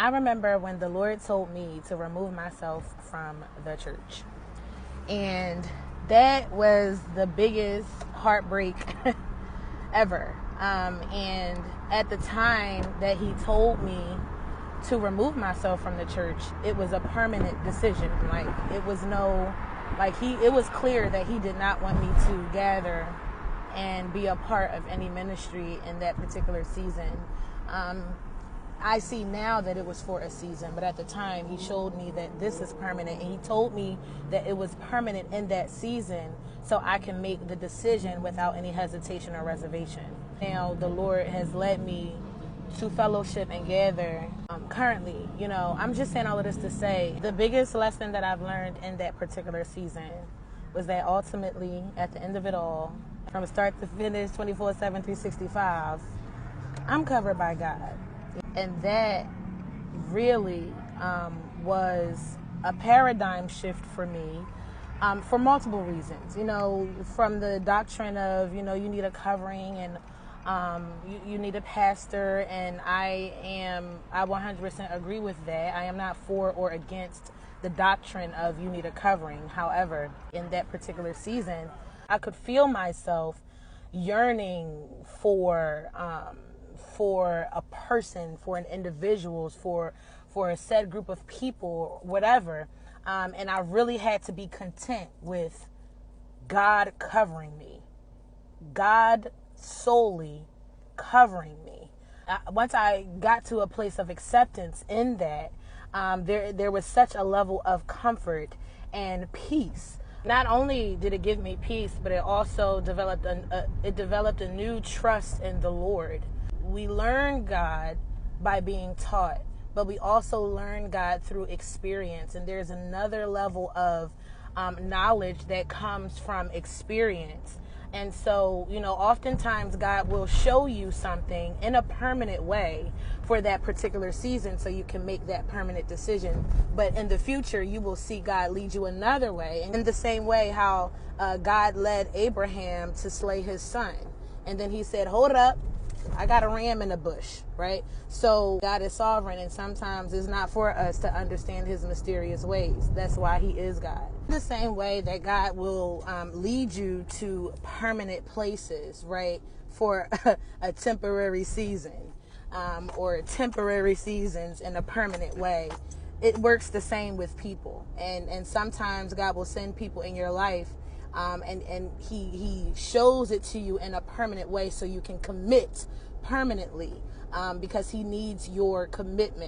I remember when the Lord told me to remove myself from the church. And that was the biggest heartbreak ever. And at the time that he told me to remove myself from the church, it was a permanent decision. It was clear that he did not want me to gather and be a part of any ministry in that particular season. I see now that it was for a season, but at the time he showed me that this is permanent, and he told me that it was permanent in that season so I can make the decision without any hesitation or reservation. Now the Lord has led me to fellowship and gather currently. I'm just saying all of this to say the biggest lesson that I've learned in that particular season was that ultimately at the end of it all, from start to finish, 24/7, 365, I'm covered by God. And that really was a paradigm shift for me for multiple reasons. From the doctrine of, you need a covering and you need a pastor, and I 100% agree with that. I am not for or against the doctrine of you need a covering. However, in that particular season, I could feel myself yearning for a person, for an individual, for a set group of people, whatever. And I really had to be content with God covering me. God solely covering me. Once I got to a place of acceptance in that, there was such a level of comfort and peace. Not only did it give me peace, but it also developed a new trust in the Lord. We learn God by being taught, but we also learn God through experience. And there's another level of knowledge that comes from experience. And so, oftentimes God will show you something in a permanent way for that particular season so you can make that permanent decision. But in the future, you will see God lead you another way. In the same way how God led Abraham to slay his son. And then he said, hold up, I got a ram in the bush, right? So God is sovereign, and sometimes it's not for us to understand his mysterious ways. That's why he is God. In the same way that God will lead you to permanent places, right, for a temporary season or temporary seasons in a permanent way. It works the same with people. And sometimes God will send people in your life and he shows it to you in a permanent way so you can commit permanently because he needs your commitment.